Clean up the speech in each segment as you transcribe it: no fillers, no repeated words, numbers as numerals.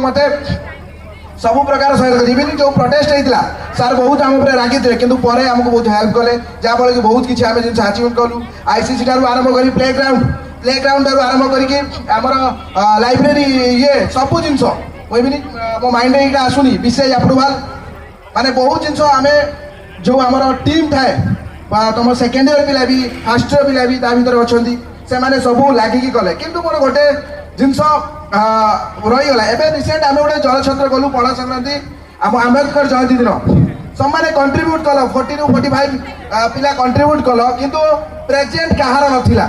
मत सब प्रकार सहयोग इवन जो प्रोटेस्ट होता सार बहुत आम रागी थे कि आमको बहुत हेल्प कले जहाँफल कि बहुत किसी आम जिन अचीवमेंट कलु आईसीसी ठार आरंभ कर प्ले ग्राउंड ठार आरंभ करमर लाइब्रेरी ये सब जिन मुझे मो माइंड ये आसुनी विशेष अप्रुवाल माने बहुत जिन आम जो आम टीम थाए तुम सेकेंड इयर पिला भी फर्स्ट इयर पिला भी भर अच्छा से मैंने सब लगिकी कले कि मोर गोटे जिनस रहीगला एवं रिसेंट आम गोटे जलछत्र गलु पणा संक्रांति आम आम्बेडकर जयंती दिन सबने कंट्रीब्यूट कल 40 ରୁ 45 पिला कंट्रीब्यूट कल किंतु प्रेजेंट कहार नाला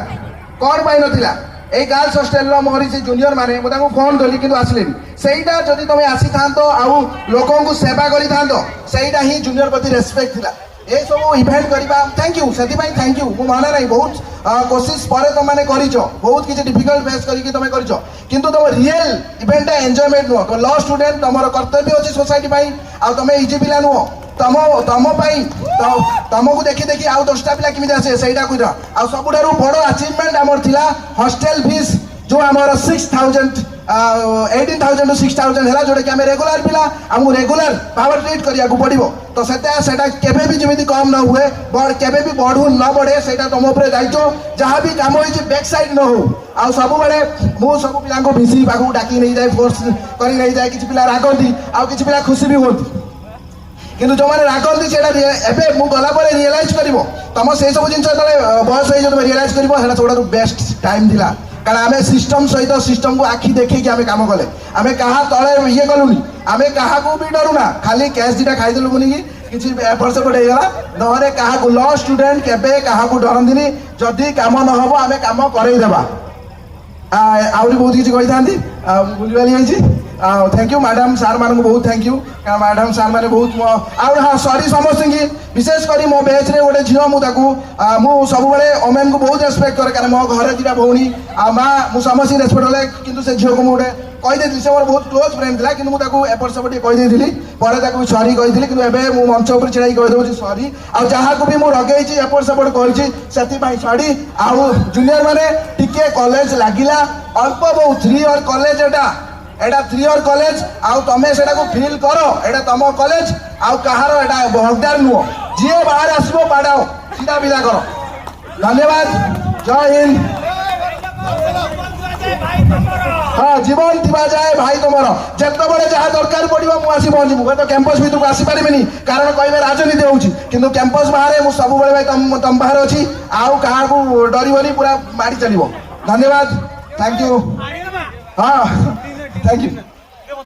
कौन पाई नाला ये गर्ल्स हस्टेल मोहरी से जूनियर मैंने मुझे फोन कली कि आसिले सहीटा जदि तुम आसी था आउ लोक सेवा करा ही जूनियर प्रति रेस्पेक्ट थिला ये सब इवेंट करवा थैंक यू से थैंक यू मुझे माना नहीं बहुत कोशिश पर तुम मैंने बहुत किसी डिफिकल्ट फेस करके तुम कर किंतु तुम रियल इवेंट एंजॉयमेंट नुह तो लॉ स्टूडेंट तुम कर्तव्य अच्छी सोसाइटी तुम इजी पिला नुह तुम तुमको देखी देखी आउ 10टा पिला केमी आसे सहीटा कह आ सबुठ बड़ अचिवमेंट आमर थिला हॉस्टल फीस जो आमर 6,000 18,000 to 6,000 है जोटा कि आम रेगुलर पिला आमको रेगुलर पावर ट्रीट करिया पड़ो तो सेटा केबे भी जमी कम न हुए केबे भी बढ़ू न बढ़े सेटा तुम उपर दायित्व जहाँ भी कम हो बैक साइड न हो आ सब बेले मु सब पिला भिसी पाखु डाकी नहीं जाए फोर्स कर नहीं जाए किसी पिला रागती आउ किसी पिला खुशी भी होती किंतु जो मैंने रागती से गलापर रियलाइज कर तुम से सब जिन बयस हो तुम रियलाइज कर सब बेस्ट टाइम था कारण आम सिस्टम सहित सिस्टम को आखि देखिए आम कम कले आम क्या तले ये कलुनी आम क्या भी डरुना खाली कैश दीटा खाईदेलु बुनी कि एपट सेपट होगा नहले क्या लॉ स्टूडेंट केबे क्या डरती जदि कम न हम आम कम करईदेवा आहरी बहुत किसी कही था बुझी थैंक यू मैडम सार मान बहुत थैंक यू मैडम सार मैंने बहुत हाँ सॉरी समस्त की विशेषकर मो बैच रे गोटे झील मुझे सब ओमेन को बहुत रेस्पेक्ट करे कारण मो घर दुटा भौणी माँ मुझे समस्त रेस्पेक्ट कले कि से झील को मुझे कहीदी से मोर बहुत क्लोज फ्रेंड था कि मुझे एपट सेपट कहीदी पर सॉरी कही कि मंच उपर छिड़ा कहीदे सॉरी आ जहाँ को भी मुझे लगे एपट सेपट कर सॉरी आउ जूनियर मैंने टिके कॉलेज लगिला अल्प बहुत 3 इयर कॉलेज एटा 3 इयर कॉलेज आउ तमें से फिल कर एटा तुम कॉलेज आउ कहार एटा हकदार नुह जी बाहर आसो बाड़ाओ सीधा विदा कर धन्यवाद जय हिंद हाँ जीवन थी जाए भाई तुम जिते बड़े जहाँ दरकार पड़ो मुझे पहुँचू हूँ तो कैंपस भर को आसपारे कारण कहे राजनीति हो कैंपस बाहर मुझे सब भाई तुम बाहर अच्छी आउ क्या डरबनी पूरा माड़ी चलो धन्यवाद थैंक यू हाँ थैंक यू